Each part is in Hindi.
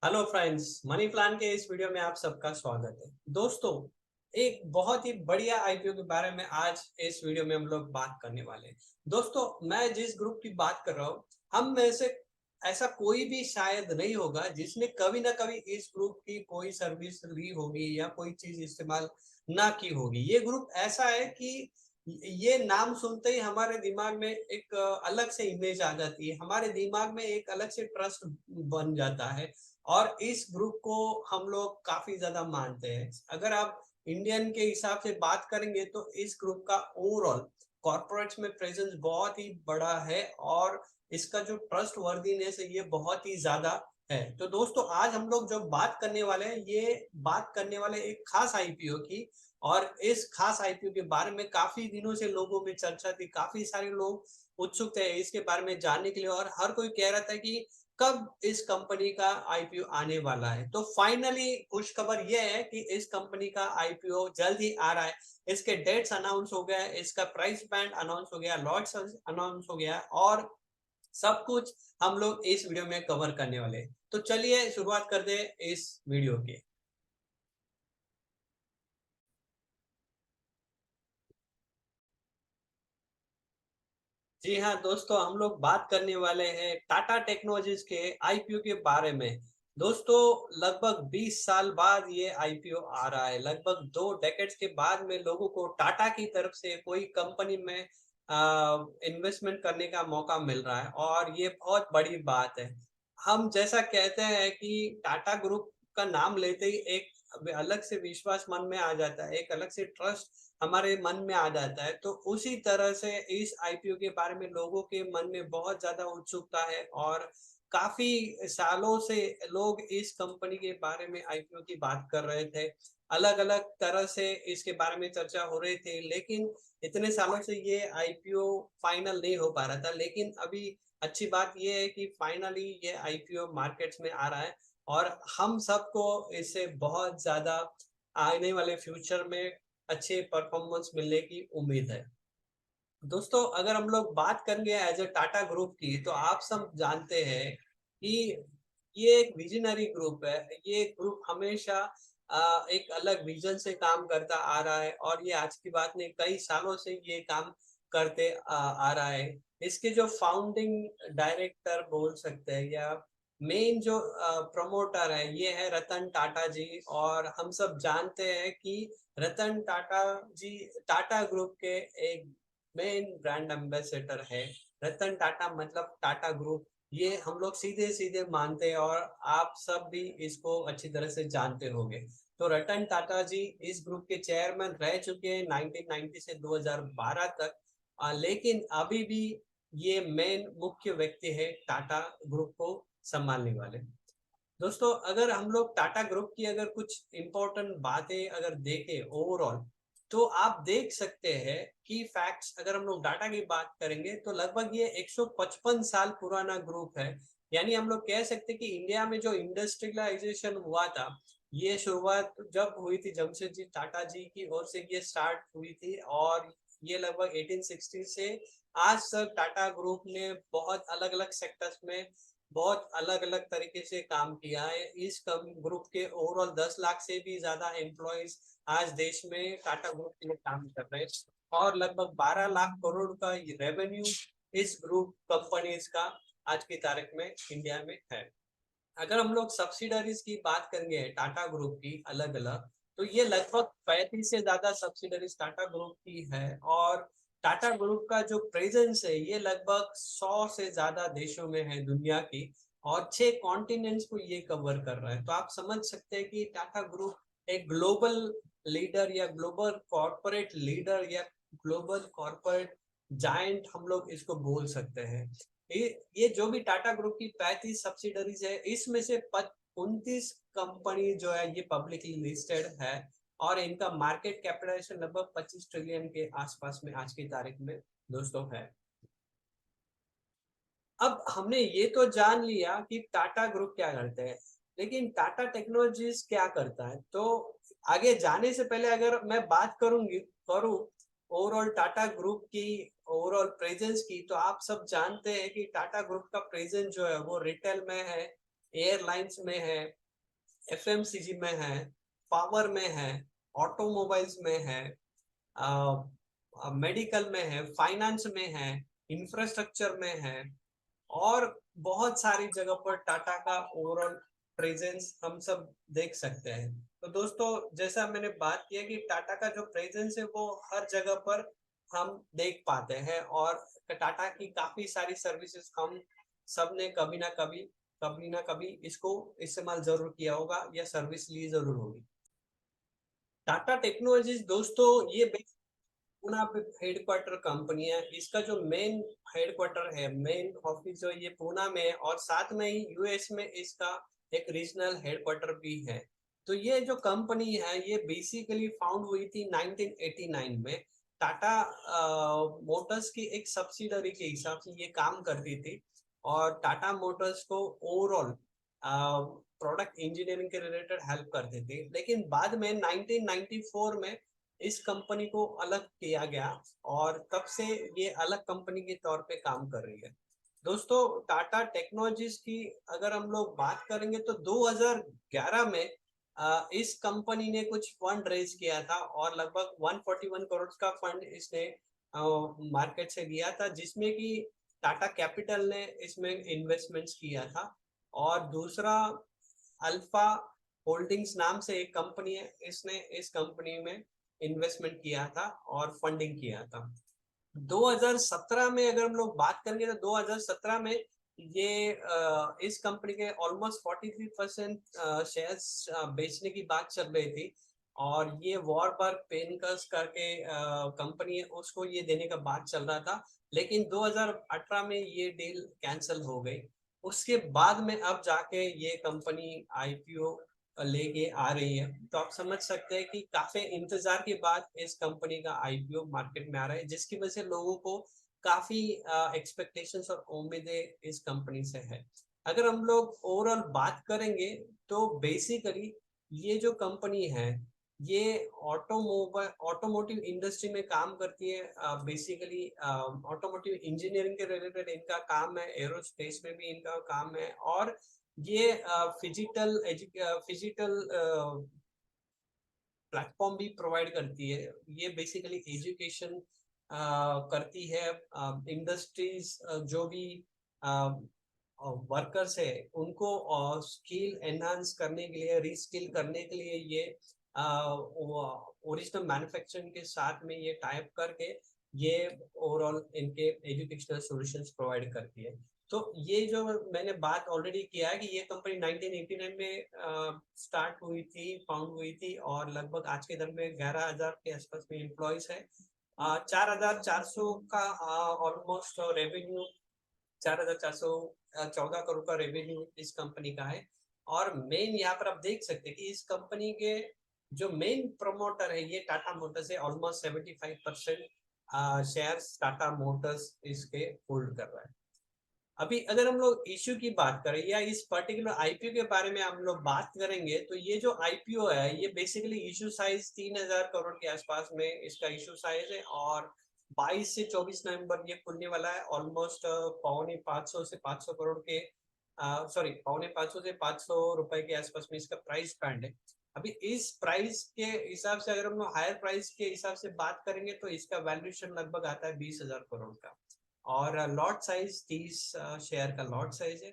हेलो फ्रेंड्स, मनी प्लान के इस वीडियो में आप सबका स्वागत है। दोस्तों, एक बहुत ही बढ़िया आईपीओ के बारे में आज इस वीडियो में हम लोग बात करने वाले हैं। दोस्तों, मैं जिस ग्रुप की बात कर रहा हूँ, हम में से ऐसा कोई भी शायद नहीं होगा जिसने कभी ना कभी इस ग्रुप की कोई सर्विस ली होगी या कोई चीज इस्तेमाल ना की होगी। ये ग्रुप ऐसा है कि ये नाम सुनते ही हमारे दिमाग में एक अलग से इमेज आ जाती है, हमारे दिमाग में एक अलग से ट्रस्ट बन जाता है और इस ग्रुप को हम लोग काफी ज्यादा मानते हैं। अगर आप इंडियन के हिसाब से बात करेंगे तो इस ग्रुप का ओवरऑल कॉर्पोरेट्स में प्रेजेंस बहुत ही बड़ा है और इसका जो ट्रस्ट वर्दीनेस है ये बहुत ही ज्यादा है। तो दोस्तों, आज हम लोग जो बात करने वाले हैं, ये बात करने वाले एक खास आईपीओ की। और इस खास आईपीओ के बारे में काफी दिनों से लोगों में चर्चा थी, काफी सारे लोग उत्सुक थे इसके बारे में जानने के लिए और हर कोई कह रहा था कि कब इस कंपनी का आईपीओ आने वाला है। तो फाइनली खुश खबर यह है कि इस कंपनी का आईपीओ जल्द ही आ रहा है। इसके डेट्स अनाउंस हो गया है, इसका प्राइस बैंड अनाउंस हो गया, लॉट्स अनाउंस हो गया और सब कुछ हम लोग इस वीडियो में कवर करने वाले हैं। तो चलिए शुरुआत कर दे इस वीडियो की। जी हाँ दोस्तों, हम लोग बात करने वाले हैं टाटा टेक्नोलॉजीज के आईपीओ के बारे में। दोस्तों, लगभग 20 साल बाद ये आईपीओ आ रहा है। लगभग 2 डेकेड्स के बाद में लोगों को टाटा की तरफ से कोई कंपनी में इन्वेस्टमेंट करने का मौका मिल रहा है और ये बहुत बड़ी बात है। हम जैसा कहते हैं कि टाटा ग्रुप का नाम लेते ही एक अलग से विश्वास मन में आ जाता है, एक अलग से ट्रस्ट हमारे मन में आ जाता है। तो उसी तरह से इस आईपीओ के बारे में लोगों के मन में बहुत ज्यादा उत्सुकता है और काफी सालों से लोग इस कंपनी के बारे में आईपीओ की बात कर रहे थे। अलग अलग तरह से इसके बारे में चर्चा हो रही थी, लेकिन इतने सालों से ये आईपीओ फाइनल नहीं हो पा रहा था। लेकिन अभी अच्छी बात ये है कि फाइनली ये आईपीओ मार्केट्स में आ रहा है और हम सबको इससे बहुत ज्यादा आने वाले फ्यूचर में अच्छे परफॉर्मेंस मिलने की उम्मीद है। दोस्तों, अगर हम लोग बात करेंगे एज ए टाटा ग्रुप की, तो आप सब जानते हैं कि ये एक विजनरी ग्रुप है। ये ग्रुप हमेशा एक अलग विजन से काम करता आ रहा है और ये आज की बात नहीं, कई सालों से ये काम करते आ रहा है। इसके जो फाउंडिंग डायरेक्टर बोल सकते हैं या मेन जो प्रमोटर है, ये है रतन टाटा जी। और हम सब जानते हैं कि रतन टाटा जी टाटा ग्रुप के एक मेन ब्रांड एम्बेसडर है। रतन टाटा मतलब टाटा ग्रुप, ये हम लोग सीधे सीधे मानते हैं और आप सब भी इसको अच्छी तरह से जानते होंगे। तो रतन टाटा जी इस ग्रुप के चेयरमैन रह चुके हैं 1990 से 2012 तक। लेकिन अभी भी ये मेन मुख्य व्यक्ति है टाटा ग्रुप को संभालने वाले। दोस्तों, अगर हम लोग टाटा ग्रुप की अगर कुछ इंपॉर्टेंट बातें अगर देखें ओवरऑल, तो आप देख सकते हैं कि फैक्ट्स अगर हम लोग डाटा की बात करेंगे तो लगभग ये 155 साल पुराना ग्रुप है। यानी हम लोग कह सकते हैं कि इंडिया में जो इंडस्ट्रियलाइजेशन हुआ था, ये शुरुआत जब हुई थी जमशेदजी टाटा जी की ओर से ये स्टार्ट हुई थी और ये लगभग 1860 से आज तक टाटा ग्रुप ने बहुत अलग अलग सेक्टर्स में बहुत अलग अलग तरीके से काम किया है। इस ग्रुप के ओवरऑल 10 लाख से भी ज्यादा एम्प्लॉयज आज देश में टाटा ग्रुप के लिए काम कर रहे हैं और लगभग 12 लाख करोड़ का रेवेन्यू इस ग्रुप कंपनीज का आज की तारीख में इंडिया में है। अगर हम लोग सब्सिडरीज की बात करेंगे टाटा ग्रुप की अलग अलग, तो ये लगभग 35 से ज्यादा सब्सिडरीज टाटा ग्रुप की है और टाटा ग्रुप का जो प्रेजेंस है ये लगभग 100 से ज्यादा देशों में है दुनिया की और 6 कॉन्टिनेंट्स को ये कवर कर रहा है। तो आप समझ सकते हैं कि टाटा ग्रुप एक ग्लोबल लीडर या ग्लोबल कॉर्पोरेट लीडर या ग्लोबल कॉर्पोरेट जायंट हम लोग इसको बोल सकते हैं। ये जो भी टाटा ग्रुप की 35 सब्सिडरीज है, इसमें से 29 कंपनी जो है ये पब्लिकली लिस्टेड है और इनका मार्केट कैपिटलाइजेशन लगभग 25 ट्रिलियन के आसपास में आज की तारीख में दोस्तों है। अब हमने ये तो जान लिया कि टाटा ग्रुप क्या करते हैं, लेकिन टाटा टेक्नोलॉजीज क्या करता है। तो आगे जाने से पहले अगर मैं बात करूं ओवरऑल टाटा ग्रुप की ओवरऑल प्रेजेंस की, तो आप सब जानते हैं कि टाटा ग्रुप का प्रेजेंस जो है वो रिटेल में है एयरलाइंस में है, एफएमसीजी में है, पावर में है, ऑटोमोबाइल्स में है, मेडिकल में है, फाइनेंस में है, इंफ्रास्ट्रक्चर में है, और बहुत सारी जगह पर टाटा का ओवरऑल प्रेजेंस हम सब देख सकते हैं। तो दोस्तों, जैसा मैंने बात किया कि टाटा का जो प्रेजेंस है वो हर जगह पर हम देख पाते हैं, और टाटा की काफी सारी सर्विसेज हम सब ने कभी ना कभी इसको इस्तेमाल जरूर किया होगा या सर्विस ली जरूर होगी। टाटा टेक्नोलॉजीज दोस्तों, ये पूना पे हेडक्वार्टर कंपनी है। इसका जो मेन हेडक्वार्टर है, मेन ऑफिस जो ये पूना में है, और साथ में ही यूएस में इसका एक रीजनल हेडक्वार्टर भी है। तो ये जो कंपनी है ये बेसिकली फाउंड हुई थी 1989 में। टाटा मोटर्स की एक सब्सिडरी के हिसाब से ये काम करती थी, और टाटा मोटर्स को ओवरऑल प्रोडक्ट इंजीनियरिंग के रिलेटेड हेल्प करते थे। लेकिन बाद में 1994 में इस कंपनी को अलग किया गया, और तब से ये अलग कंपनी के तौर पे काम कर रही है। दोस्तों, टाटा टेक्नोलॉजीज की अगर हम लोग बात करेंगे तो 2011 में इस कंपनी ने कुछ फंड रेज किया था, और लगभग 141 करोड़ का फंड इसने मार्केट से लिया था, जिसमें कि टाटा कैपिटल ने इसमें इन्वेस्टमेंट्स किया था। और दूसरा, अल्फा होल्डिंग्स नाम से एक कंपनी है, इसने इस कंपनी में इन्वेस्टमेंट किया था और फंडिंग किया था। 2017 में अगर हम लोग बात करेंगे तो 2017 में ये इस कंपनी के ऑलमोस्ट 43% शेयर्स बेचने की बात चल रही थी, और ये वॉरबर्ग पेनकर्स करके कंपनी है, उसको ये देने का बात चल रहा था। लेकिन 2018 में ये डील कैंसिल हो गई। उसके बाद में अब जाके ये कंपनी आईपीओ लेके आ रही है। तो आप समझ सकते हैं कि काफी इंतजार के बाद इस कंपनी का आईपीओ मार्केट में आ रहा है, जिसकी वजह से लोगों को काफी एक्सपेक्टेशंस और उम्मीदें इस कंपनी से है। अगर हम लोग ओवरऑल बात करेंगे तो बेसिकली ये जो कंपनी है ये ऑटोमोटिव इंडस्ट्री में काम करती है। बेसिकली ऑटोमोटिव इंजीनियरिंग के रिलेटेड इनका काम है, एरोस्पेस में भी इनका काम है, और ये फिजिकल प्लेटफॉर्म भी प्रोवाइड करती है। ये बेसिकली एजुकेशन करती है। इंडस्ट्रीज जो भी वर्कर्स है उनको स्किल एनहांस करने के लिए, रीस्किल करने के लिए ये ओरिजिनल मैन्युफैक्चरिंग के साथ में ये टाइप करके ये ओवरऑल इनके एजुकेशनल सॉल्यूशंस प्रोवाइड करती है। तो ये जो मैंने बात ऑलरेडी किया है कि ये कंपनी 1989 में स्टार्ट हुई थी, फाउंड हुई थी, और लगभग आज के दिन में 11,000 के आसपास में एम्प्लॉयज है। 4,400 का ऑलमोस्ट रेवेन्यू, 4,414 करोड़ का रेवेन्यू इस कंपनी का है। और मेन यहाँ पर आप देख सकते हैं कि इस कंपनी के जो मेन प्रमोटर है ये टाटा मोटर्स है। ऑलमोस्ट 75% शेयर्स टाटा मोटर्स इसके होल्ड कर रहा है। अभी अगर हम लोग इश्यू की बात करें या इस पर्टिकुलर आईपीओ के बारे में हम लोग बात करेंगे, तो ये जो आईपीओ है ये बेसिकली इश्यू साइज 3,000 करोड़ के आसपास में इसका इश्यू साइज है, और 22 से 24 नवंबर ये खुलने वाला है। ऑलमोस्ट पौने 500 से 500 करोड़ के सॉरी पौने 500 से 500 रुपए के आसपास में इसका प्राइस बैंड है। अभी इस प्राइस के हिसाब से अगर हम लोग हायर प्राइस के हिसाब से बात करेंगे तो इसका वैल्यूएशन लगभग आता है 20,000 करोड़ का, और लॉट साइज 30 शेयर का लॉट साइज है।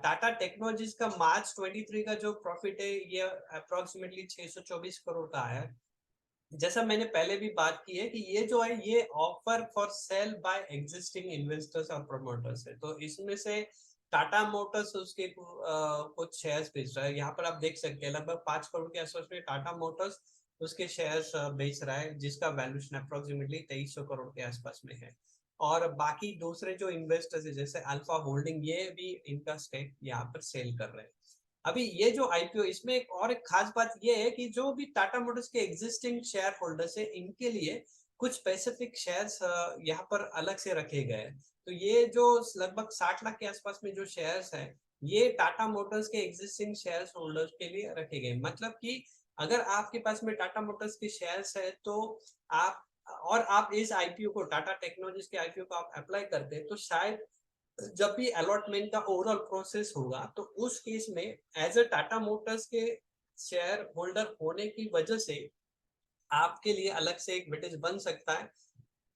टाटा टेक्नोलॉजीज का मार्च 23 का जो प्रॉफिट है ये अप्रोक्सीमेटली 624 करोड़ का है। जैसा मैंने पहले भी बात की है कि ये जो है ये offer for sale by existing investors और प्रमोटर्स है। तो इसमें से टाटा मोटर्स उसके कुछ शेयर्स बेच रहा है। यहाँ पर आप देख सकते हैं लगभग 5 करोड़ के आसपास में टाटा मोटर्स उसके शेयर्स बेच रहा है, जिसका वैल्यूएशन अप्रोक्सीमेटली 2300 करोड़ के आसपास में है। और बाकी दूसरे जो इन्वेस्टर्स है जैसे अल्फा होल्डिंग, ये भी इनका स्टेक यहाँ पर सेल कर रहे हैं। अभी ये जो आईपीओ, इसमें एक खास बात ये है कि जो भी टाटा मोटर्स के एग्जिस्टिंग शेयर होल्डर्स है इनके लिए कुछ स्पेसिफिक शेयर्स यहाँ पर अलग से रखे गए हैं। तो ये जो लगभग 60 लाख के आसपास में जो शेयर्स है ये टाटा मोटर्स के एग्जिस्टिंग शेयर होल्डर्स के लिए रखे गए। मतलब कि अगर आपके पास में टाटा मोटर्स के शेयर्स है तो आप, और आप इस आईपीओ को, टाटा टेक्नोलॉजीज के आईपीओ को आप अप्लाई करते हैं, तो शायद जब भी अलॉटमेंट का ओवरऑल प्रोसेस होगा तो उस केस में एज अ टाटा मोटर्स के शेयर होल्डर होने की वजह से आपके लिए अलग से एक वेटेज बन सकता है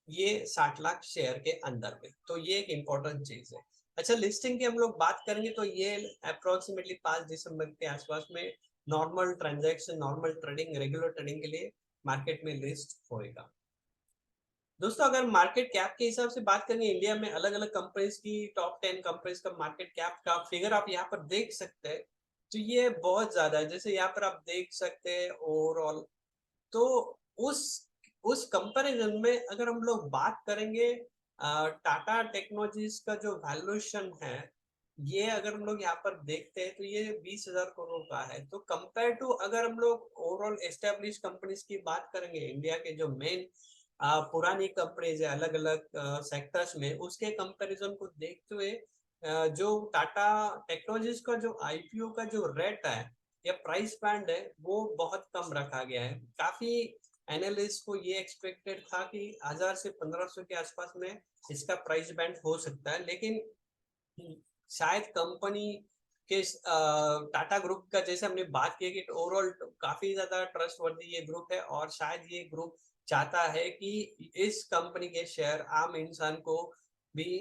ये 60 लाख शेयर के अंदर में। तो ये एक इम्पोर्टेंट चीज है। अच्छा, लिस्टिंग की हम लोग बात करेंगे तो ये अप्रोक्सीमेटली 5 दिसंबर के आसपास में normal transaction, normal trading, regular trading के लिए मार्केट में लिस्ट होएगा। दोस्तों, अगर मार्केट कैप के हिसाब से बात करेंगे, इंडिया में अलग अलग कंपनीज की टॉप 10 कंपनीज का मार्केट कैप का फिगर आप यहाँ पर देख सकते हैं। तो ये बहुत ज्यादा है। जैसे यहाँ पर आप देख सकते हैं ओवरऑल, तो उस उस कंपैरिजन में अगर हम लोग बात करेंगे टाटा टेक्नोलॉजीज का जो वैल्यूएशन है, ये अगर हम लोग यहाँ पर देखते हैं तो ये 20,000 करोड़ का है। तो कंपेयर टू अगर हम लोग ओवरऑल एस्टेब्लिश कंपनीज की बात करेंगे, इंडिया के जो मेन पुरानी कंपनीज है अलग अलग सेक्टर्स में, उसके कंपैरिजन को देखते हुए जो टाटा टेक्नोलॉजीज का जो आईपीओ का जो रेट है या प्राइस बैंड है वो बहुत कम रखा गया है। काफी एनालिस्ट को ये एक्सपेक्टेड था कि 1000 से 1500 के आसपास में इसका प्राइस बैंड हो सकता है, लेकिन शायद कंपनी के टाटा ग्रुप का जैसे हमने बात की कि ओवरऑल काफी ज्यादा ट्रस्टवर्दी ये ग्रुप है और शायद ये ग्रुप चाहता है कि इस कंपनी के शेयर आम इंसान को भी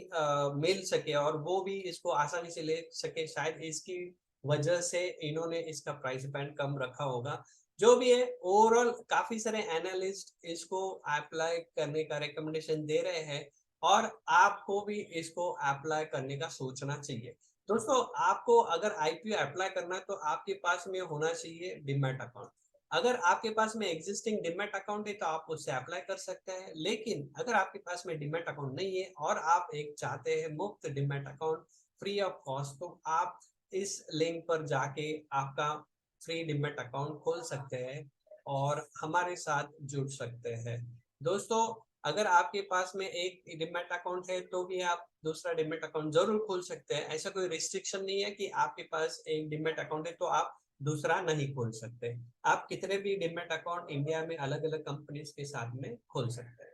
मिल सके और वो भी इसको आसानी से ले सके। शायद इसकी वजह से इन्होंने इसका प्राइस बैंड कम रखा होगा। जो भी है, ओवरऑल काफी सारे एनालिस्ट इसको अप्लाई करने का रिकमेंडेशन दे रहे हैं और आपको भी इसको अप्लाई करने का सोचना चाहिए। दोस्तों, आपको अगर आईपीओ अप्लाई करना है तो आपके पास में होना चाहिए डीमैट अकाउंट। अगर आपके पास में एग्जिस्टिंग डीमैट अकाउंट है तो आप उससे अप्लाई कर सकते हैं, लेकिन अगर आपके पास में डीमैट अकाउंट नहीं है और आप एक चाहते हैं मुफ्त demat account free of cost, तो आप इस लिंक पर जाके आपका फ्री डीमैट अकाउंट खोल सकते हैं और हमारे साथ जुड़ सकते हैं। दोस्तों, अगर आपके पास में एक डीमैट अकाउंट है तो भी आप दूसरा डीमैट अकाउंट जरूर खोल सकते हैं। ऐसा कोई रिस्ट्रिक्शन नहीं है कि आपके पास एक डीमैट अकाउंट है तो आप दूसरा नहीं खोल सकते। आप कितने भी डीमैट अकाउंट इंडिया में अलग अलग कंपनीज के साथ में खोल सकते हैं।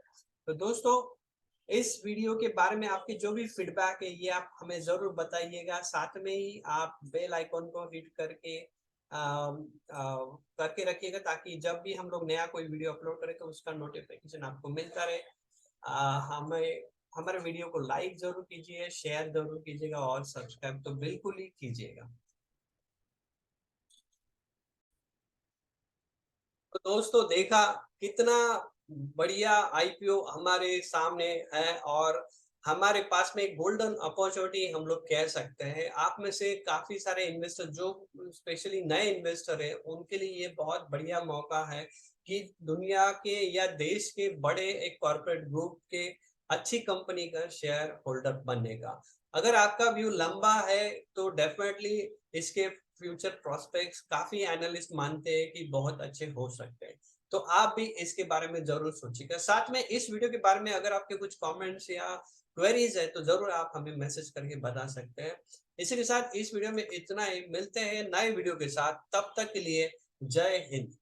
तो दोस्तों, इस वीडियो के बारे में आपकी जो भी फीडबैक है ये आप हमें जरूर बताइएगा। साथ में ही आप बेल आइकॉन को हिट करके करके रखिएगा ताकि जब भी हम लोग नया कोई वीडियो अपलोड करें तो उसका नोटिफिकेशन आपको मिलता रहे। हमें हमारे वीडियो को लाइक जरूर कीजिए, शेयर जरूर कीजिएगा और सब्सक्राइब तो बिल्कुल ही कीजिएगा। तो दोस्तों, देखा कितना बढ़िया आईपीओ हमारे सामने है और हमारे पास में एक गोल्डन अपॉर्चुनिटी हम लोग कह सकते हैं। आप में से काफी सारे इन्वेस्टर जो स्पेशली नए इन्वेस्टर है उनके लिए ये बहुत बढ़िया मौका है कि दुनिया के या देश के बड़े एक कॉर्पोरेट ग्रुप के अच्छी कंपनी का शेयर होल्डर बनने का। अगर आपका व्यू लंबा है तो डेफिनेटली इसके फ्यूचर प्रोस्पेक्ट्स काफी एनालिस्ट मानते हैं कि बहुत अच्छे हो सकते हैं। तो आप भी इसके बारे में जरूर सोचिएगा। साथ में इस वीडियो के बारे में अगर आपके कुछ कमेंट्स या क्वेरीज है तो जरूर आप हमें मैसेज करके बता सकते हैं। इसी के साथ इस वीडियो में इतना ही। मिलते हैं नए वीडियो के साथ, तब तक के लिए जय हिंद।